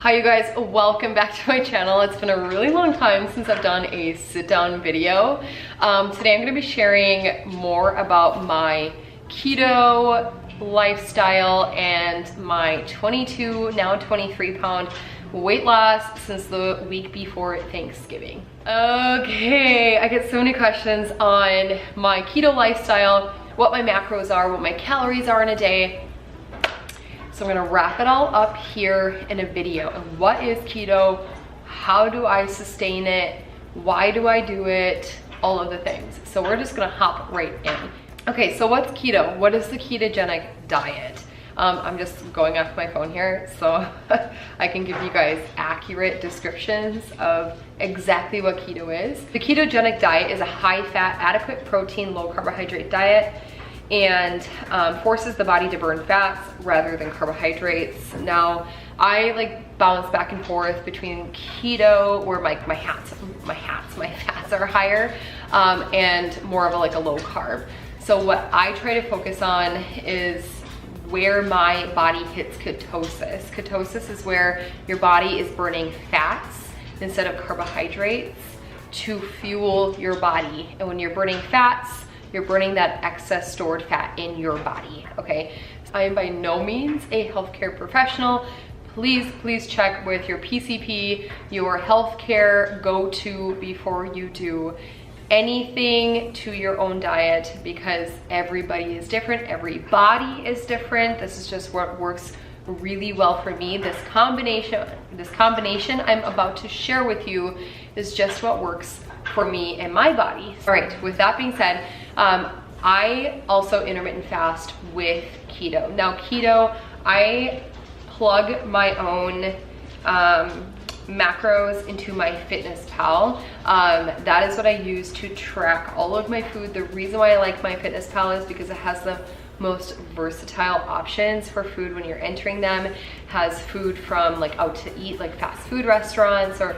Hi you guys, welcome back to my channel. It's been a really long time since I've done a sit down video. Today I'm going to be sharing more about my keto lifestyle and my 22, now 23 pound weight loss since the week before Thanksgiving. Okay, I get so many questions on my keto lifestyle, what my macros are, what my calories are in a day. So I'm gonna wrap it all up here in a video. And what is keto? How do I sustain it? Why do I do it? All of the things. So we're just gonna hop right in. Okay, so what's keto? What is the ketogenic diet? I'm just going off my phone here so I can give you guys accurate descriptions of exactly what keto is. The ketogenic diet is a high fat, adequate protein, low carbohydrate diet and forces the body to burn fats rather than carbohydrates. Now, I bounce back and forth between keto, where my fats are higher, and more of a low carb. So what I try to focus on is where my body hits ketosis. Ketosis is where your body is burning fats instead of carbohydrates to fuel your body. And when you're burning fats, you're burning that excess stored fat in your body, okay? I am by no means a healthcare professional. Please check with your PCP, your healthcare go-to before you do anything to your own diet, because everybody is different, every body is different. This is just what works really well for me. This combination I'm about to share with you is just what works for me and my body. All right, with that being said, I also intermittent fast with keto. Now keto, I plug my own macros into my FitnessPal. That is what I use to track all of my food. The reason why I like my FitnessPal is because it has the most versatile options for food when you're entering them. Has food from out to eat, like fast food restaurants, or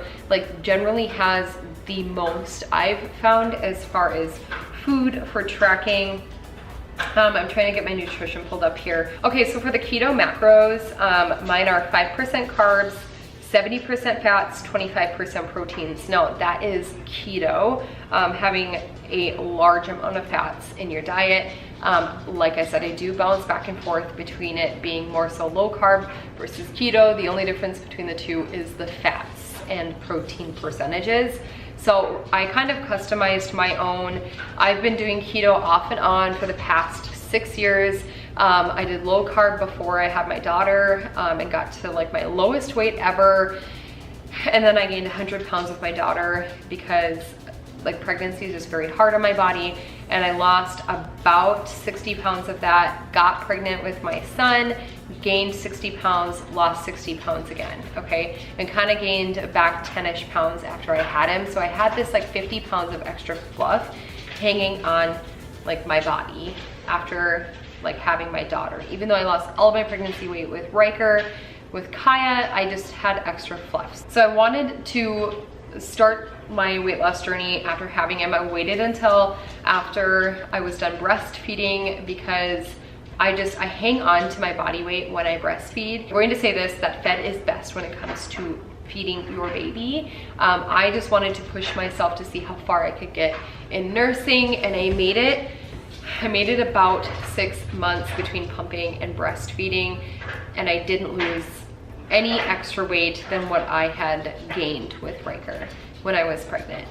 generally has the most I've found as far as food for tracking. I'm trying to get my nutrition pulled up here. Okay, so for the keto macros, mine are 5% carbs, 70% fats, 25% proteins. Now that is keto, having a large amount of fats in your diet. Like I said, I do bounce back and forth between it being more so low carb versus keto. The only difference between the two is the fats and protein percentages. So I kind of customized my own. I've been doing keto off and on for the past 6 years. I did low carb before I had my daughter and got to my lowest weight ever. And then I gained 100 pounds with my daughter because pregnancy is just very hard on my body. And I lost about 60 pounds of that, got pregnant with my son, gained 60 pounds, lost 60 pounds again, okay? And kind of gained back 10-ish pounds after I had him. So I had this 50 pounds of extra fluff hanging on my body after having my daughter. Even though I lost all of my pregnancy weight with Riker, with Kaya, I just had extra fluff. So I wanted to start my weight loss journey after having him. I waited until after I was done breastfeeding because I hang on to my body weight when I breastfeed. I'm going to say this, that fed is best when it comes to feeding your baby. I just wanted to push myself to see how far I could get in nursing, and I made it about 6 months between pumping and breastfeeding, and I didn't lose any extra weight than what I had gained with Riker when I was pregnant.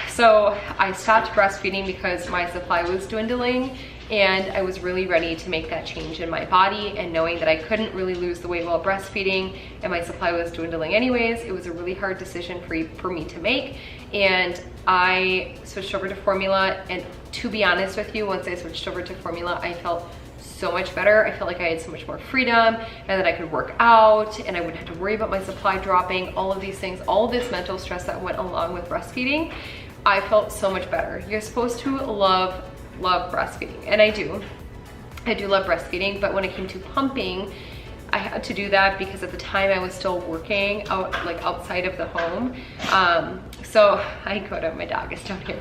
So I stopped breastfeeding because my supply was dwindling, and I was really ready to make that change in my body, and knowing that I couldn't really lose the weight while breastfeeding and my supply was dwindling anyways, it was a really hard decision for me to make. And I switched over to formula, and to be honest with you, once I switched over to formula, I felt so much better. I felt like I had so much more freedom and that I could work out and I wouldn't have to worry about my supply dropping, all of these things, all of this mental stress that went along with breastfeeding. I felt so much better. You're supposed to love breastfeeding, and I do love breastfeeding, but when it came to pumping, I had to do that because at the time I was still working outside of the home. So my dog is down here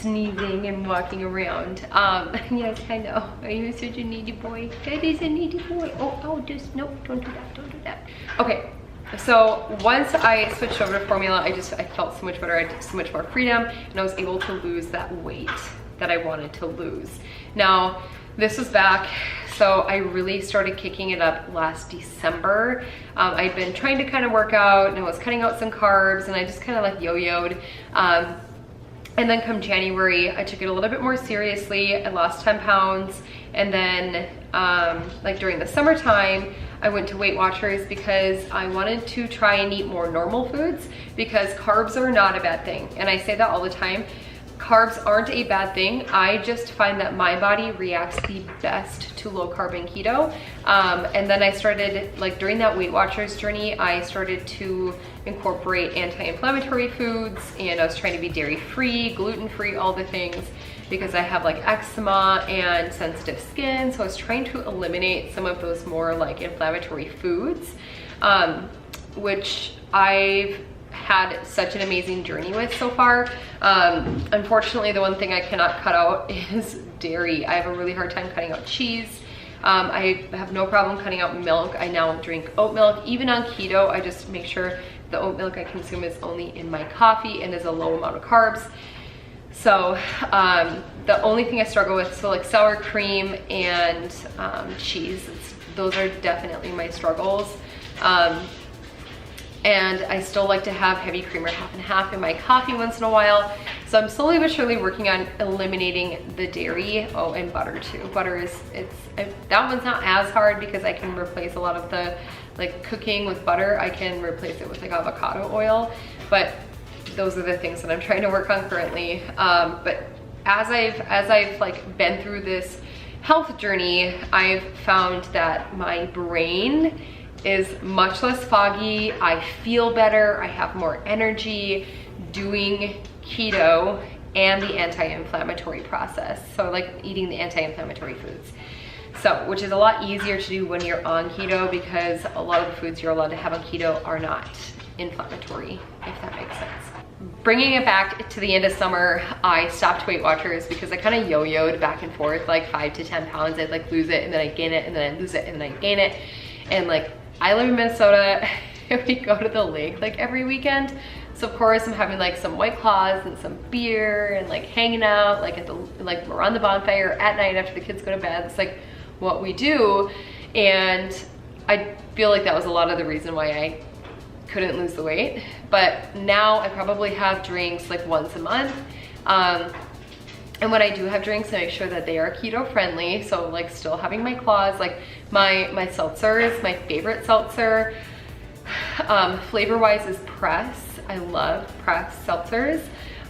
sneezing and walking around. Yes, I know. Are you such a needy boy? That is a needy boy. Oh, just no, don't do that. Okay. So once I switched over to formula, I felt so much better. I had so much more freedom, and I was able to lose that weight that I wanted to lose. Now, this was back, so I really started kicking it up last December. I'd been trying to kind of work out, and I was cutting out some carbs, and I just kind of like yo-yoed. And then come January, I took it a little bit more seriously. I lost 10 pounds. And then like during the summertime, I went to Weight Watchers because I wanted to try and eat more normal foods, because carbs are not a bad thing. And I say that all the time. Carbs aren't a bad thing. I just find that my body reacts the best to low carb and keto. And then I started, like during that Weight Watchers journey, I started to incorporate anti-inflammatory foods, and I was trying to be dairy-free, gluten-free, all the things, because I have like eczema and sensitive skin. So I was trying to eliminate some of those more like inflammatory foods, which I've had such an amazing journey with so far. Unfortunately, the one thing I cannot cut out is dairy. I have a really hard time cutting out cheese. I have no problem cutting out milk. I now drink oat milk. Even on keto, I just make sure the oat milk I consume is only in my coffee and is a low amount of carbs. So the only thing I struggle with, so like sour cream and cheese, those are definitely my struggles. And I still like to have heavy creamer half and half in my coffee once in a while. So I'm slowly but surely working on eliminating the dairy. Oh, and butter too. Butter is, that one's not as hard because I can replace a lot of the like cooking with butter. I can replace it with like avocado oil, but those are the things that I'm trying to work on currently. But as I've like been through this health journey, I've found that my brain is much less foggy. I feel better. I have more energy doing keto and the anti-inflammatory process. So like eating the anti-inflammatory foods. So, which is a lot easier to do when you're on keto, because a lot of the foods you're allowed to have on keto are not inflammatory, if that makes sense. Bringing it back to the end of summer, I stopped Weight Watchers because I kind of yo-yoed back and forth, like 5 to 10 pounds. I'd like lose it and then I gain it and then I lose it and then I gain it. And like, I live in Minnesota and we go to the lake like every weekend. So of course I'm having like some White Claws and some beer and like hanging out like at the, like around the bonfire at night after the kids go to bed. It's like what we do. And I feel like that was a lot of the reason why I couldn't lose the weight. But now I probably have drinks like once a month. And when I do have drinks, I make sure that they are keto friendly. So like still having my claws, like my seltzers, my favorite seltzer, flavor wise is Press. I love Press seltzers.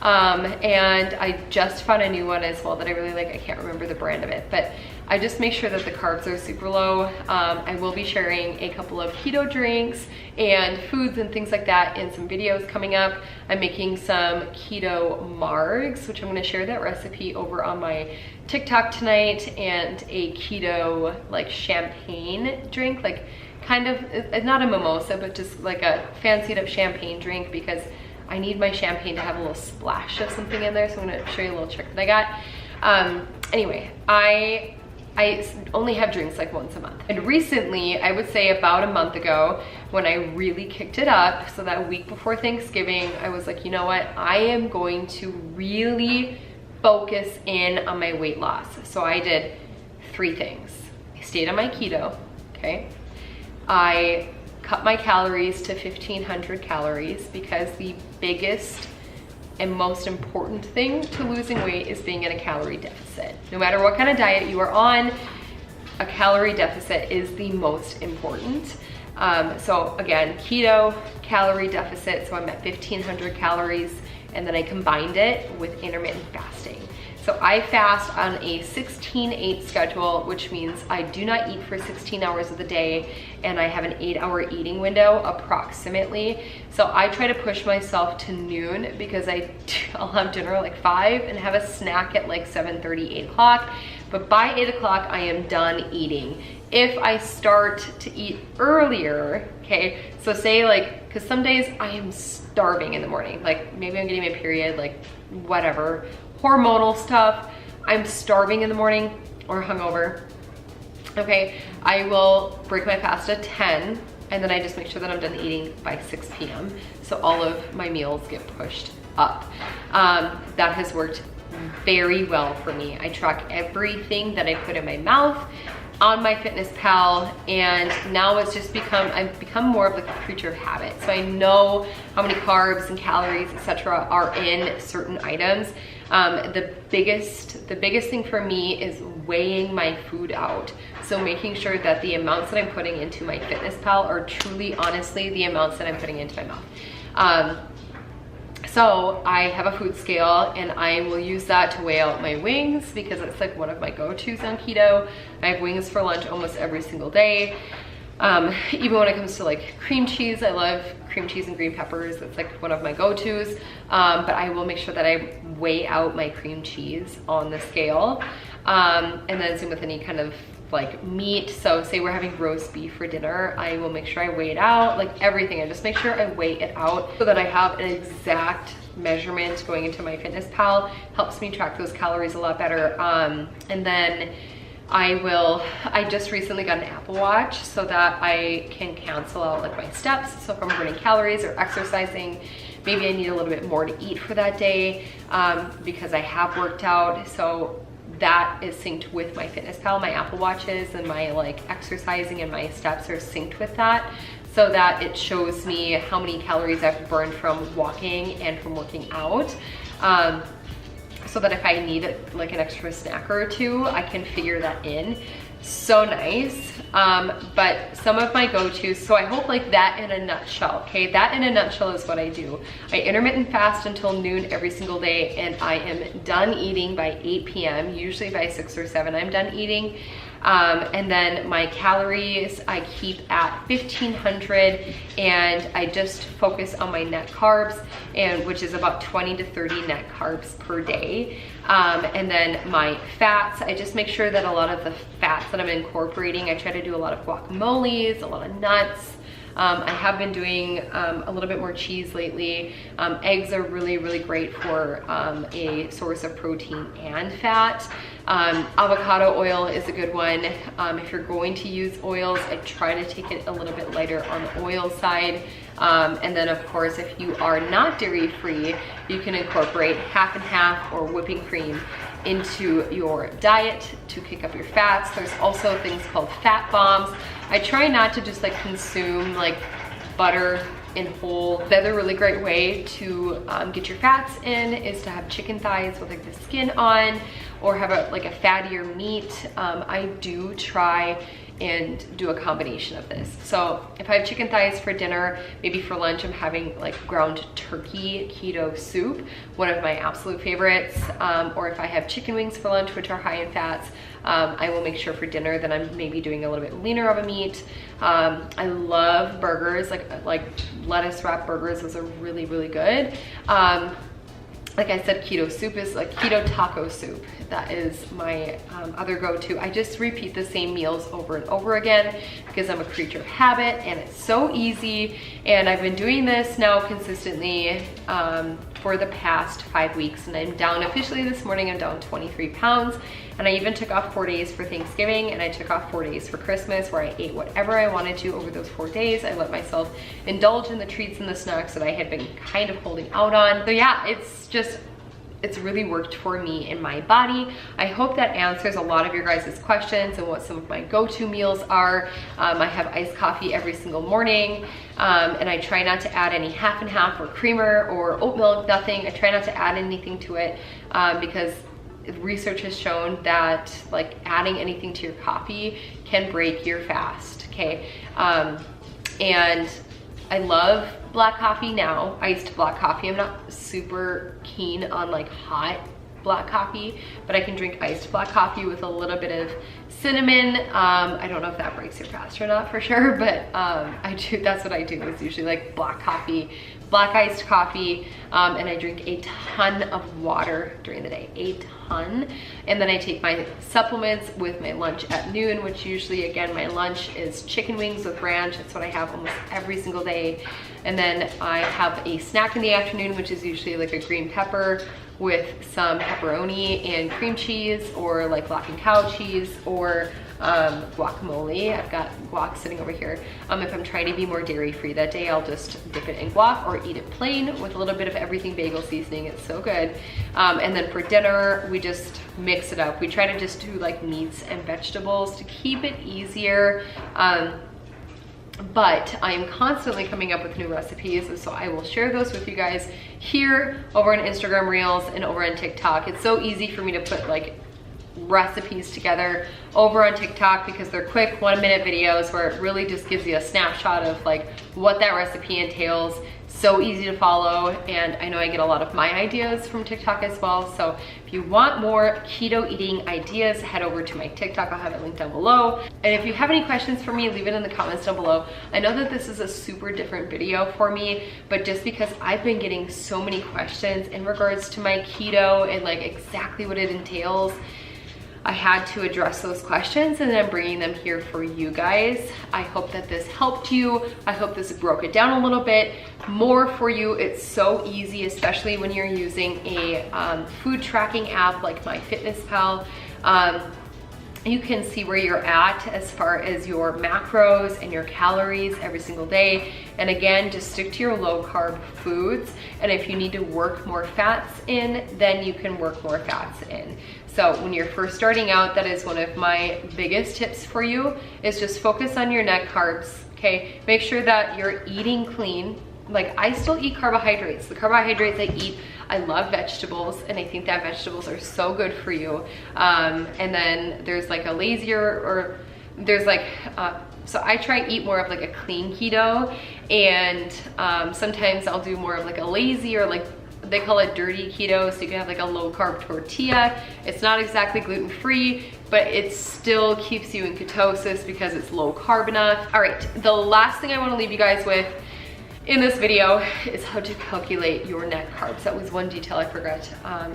And I just found a new one as well that I really like. I can't remember the brand of it, but I just make sure that the carbs are super low. I will be sharing a couple of keto drinks and foods and things like that in some videos coming up. I'm making some keto margs, which I'm gonna share that recipe over on my TikTok tonight, and a keto like champagne drink, like kind of, not a mimosa, but just like a fancied up champagne drink, because I need my champagne to have a little splash of something in there. So I'm gonna show you a little trick that I got. Anyway, I only have drinks like once a month. And recently, I would say about a month ago, when I really kicked it up, so that week before Thanksgiving, I was like, you know what? I am going to really focus in on my weight loss. So I did 3 things. I stayed on my keto, okay? I cut my calories to 1,500 calories, because the biggest and most important thing to losing weight is being in a calorie deficit. No matter what kind of diet you are on, a calorie deficit is the most important. So again, keto, calorie deficit, so I'm at 1,500 calories, and then I combined it with intermittent fasting. So I fast on a 16-8 schedule, which means I do not eat for 16 hours of the day, and I have an 8-hour eating window approximately. So I try to push myself to noon, because I'll have dinner at like 5 and have a snack at like 7:30, 8 o'clock. But by 8 o'clock, I am done eating. If I start to eat earlier, okay, so say like, because some days I am starving in the morning, like maybe I'm getting my period, like whatever, hormonal stuff, I'm starving in the morning or hungover, okay, I will break my fast at 10, and then I just make sure that I'm done eating by 6 p.m. So all of my meals get pushed up. That has worked very well for me. I track everything that I put in my mouth on MyFitnessPal, and now it's just I've become more of like a creature of habit. So I know how many carbs and calories, etc., are in certain items. The biggest thing for me is weighing my food out. So making sure that the amounts that I'm putting into MyFitnessPal are truly, honestly, the amounts that I'm putting into my mouth. So I have a food scale, and I will use that to weigh out my wings because it's like one of my go-tos on keto. I have wings for lunch almost every single day. Even when it comes to like cream cheese, I love cream cheese and green peppers. It's like one of my go-tos. But I will make sure that I weigh out my cream cheese on the scale. And then same with any kind of like meat. So say we're having roast beef for dinner, I will make sure I weigh it out, like everything. I just make sure I weigh it out so that I have an exact measurement going into MyFitnessPal. Helps me track those calories a lot better. And then I just recently got an Apple Watch so that I can cancel out like my steps. So if I'm burning calories or exercising, maybe I need a little bit more to eat for that day because I have worked out. So that is synced with MyFitnessPal. My Apple Watches and my like exercising and my steps are synced with that, so that it shows me how many calories I've burned from walking and from working out. So that if I need like an extra snack or two, I can figure that in. So nice. But some of my go-tos, so I hope like that in a nutshell, okay? That in a nutshell is what I do. I intermittent fast until noon every single day, and I am done eating by 8 p.m. Usually by 6 or 7 I'm done eating. And then my calories I keep at 1500, and I just focus on my net carbs, and which is about 20 to 30 net carbs per day. And then my fats, I just make sure that a lot of the fats that I'm incorporating, I try to do a lot of guacamoles, a lot of nuts. I have been doing a little bit more cheese lately. Eggs are really, really great for a source of protein and fat. Avocado oil is a good one. If you're going to use oils, I try to take it a little bit lighter on the oil side. And then of course, if you are not dairy free, you can incorporate half and half or whipping cream into your diet to kick up your fats. There's also things called fat bombs. I try not to just like consume like butter in whole. The other really great way to get your fats in is to have chicken thighs with like the skin on, or have a fattier meat. I do try and do a combination of this. So if I have chicken thighs for dinner, maybe for lunch I'm having like ground turkey keto soup, one of my absolute favorites. Or if I have chicken wings for lunch, which are high in fats, I will make sure for dinner that I'm maybe doing a little bit leaner of a meat. I love burgers, like lettuce wrap burgers. Those are really, really good. Like I said, keto soup is like keto taco soup. That is my other go-to. I just repeat the same meals over and over again because I'm a creature of habit, and it's so easy. And I've been doing this now consistently for the past 5 weeks, and I'm down officially this morning. I'm down 23 pounds. And I even took off 4 days for Thanksgiving, and I took off 4 days for Christmas, where I ate whatever I wanted to over those 4 days. I let myself indulge in the treats and the snacks that I had been kind of holding out on. So yeah, it's really worked for me in my body. I hope that answers a lot of your guys' questions and what some of my go-to meals are. I have iced coffee every single morning, and I try not to add any half and half or creamer or oat milk, nothing. I try not to add anything to it because research has shown that like adding anything to your coffee can break your fast, okay? And I love black coffee now, iced black coffee. I'm not super keen on like hot black coffee, but I can drink iced black coffee with a little bit of cinnamon. I don't know if that breaks your fast or not for sure, but I do. That's what I do. It's usually like black coffee, black iced coffee, and I drink a ton of water during the day, a ton. And then I take my supplements with my lunch at noon, which usually, again, my lunch is chicken wings with ranch. That's what I have almost every single day. And then I have a snack in the afternoon, which is usually like a green pepper with some pepperoni and cream cheese, or like Lock and Cow cheese, or guacamole. I've got guac sitting over here. If I'm trying to be more dairy free that day, I'll just dip it in guac or eat it plain with a little bit of everything bagel seasoning. It's so good. And then for dinner, we just mix it up. We try to just do like meats and vegetables to keep it easier. But I am constantly coming up with new recipes, and so I will share those with you guys here over on Instagram Reels and over on TikTok. It's so easy for me to put like recipes together over on TikTok because they're quick 1-minute videos where it really just gives you a snapshot of like what that recipe entails. So easy to follow, and I know I get a lot of my ideas from TikTok as well. So if you want more keto eating ideas, head over to my TikTok. I'll have it linked down below. And if you have any questions for me, leave it in the comments down below. I know that this is a super different video for me, but just because I've been getting so many questions in regards to my keto and like exactly what it entails, I had to address those questions, and I'm bringing them here for you guys. I hope that this helped you. I hope this broke it down a little bit more for you. It's so easy, especially when you're using a food tracking app like MyFitnessPal. You can see where you're at as far as your macros and your calories every single day. And again, just stick to your low carb foods. And if you need to work more fats in, then you can work more fats in. So when you're first starting out, that is one of my biggest tips for you, is just focus on your net carbs, okay? Make sure that you're eating clean. Like, I still eat carbohydrates. The carbohydrates I eat, I love vegetables, and I think that vegetables are so good for you. And then there's like a lazier, or there's like, so I try to eat more of like a clean keto, and sometimes I'll do more of like a lazy, or like they call it dirty keto, so you can have like a low carb tortilla. It's not exactly gluten free, but it still keeps you in ketosis because it's low carb enough. All right, the last thing I want to leave you guys with in this video is how to calculate your net carbs. That was one detail I forgot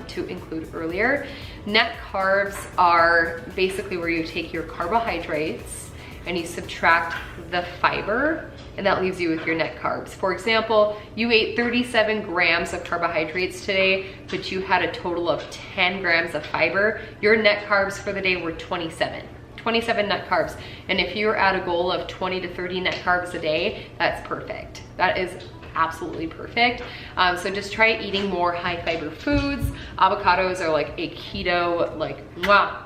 to include earlier. Net carbs are basically where you take your carbohydrates and you subtract the fiber, and that leaves you with your net carbs. For example, you ate 37 grams of carbohydrates today, but you had a total of 10 grams of fiber. Your net carbs for the day were 27 net carbs. And if you're at a goal of 20 to 30 net carbs a day, that's perfect. That is absolutely perfect. So just try eating more high fiber foods. Avocados are like a keto, like,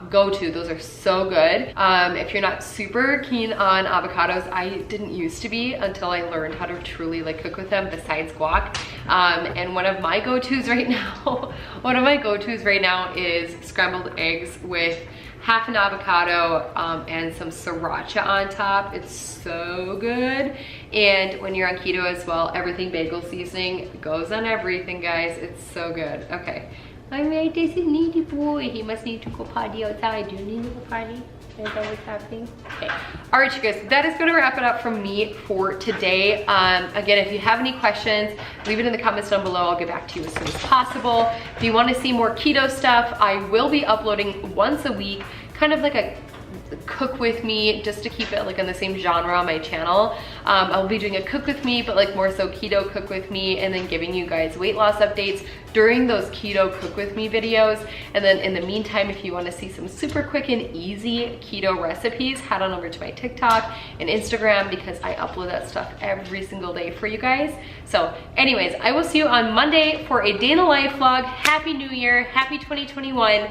go-to. Those are so good. If you're not super keen on avocados, I didn't used to be until I learned how to truly like cook with them besides guac. And one of my go-tos right now, is scrambled eggs with half an avocado and some sriracha on top. It's so good. And when you're on keto as well, everything bagel seasoning goes on everything, guys. It's so good. Okay. All right, this is needy boy. He must need to go potty outside. Do you need to go potty? Is that what's happening? Okay. All right, you guys, that is gonna wrap it up from me for today. Again, if you have any questions, leave it in the comments down below. I'll get back to you as soon as possible. If you wanna see more keto stuff, I will be uploading once a week, kind of like a cook with me, just to keep it like in the same genre on my channel. I'll be doing a cook with me, but like more so keto cook with me, and then giving you guys weight loss updates during those keto cook with me videos. And then in the meantime, if you want to see some super quick and easy keto recipes, head on over to my TikTok and Instagram, because I upload that stuff every single day for you guys. So anyways, I will see you on Monday for a day in the life vlog. Happy New Year, happy 2021.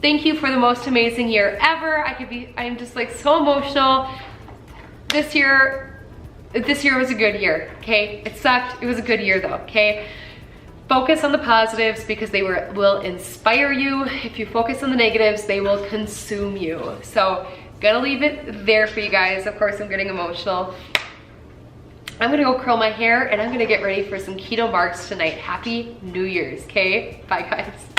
Thank you for the most amazing year ever. I'm just like so emotional. This year was a good year, okay? It sucked, it was a good year though, okay? Focus on the positives, because they will inspire you. If you focus on the negatives, they will consume you. So, gonna leave it there for you guys. Of course, I'm getting emotional. I'm gonna go curl my hair, and I'm gonna get ready for some keto marks tonight. Happy New Year's, okay? Bye guys.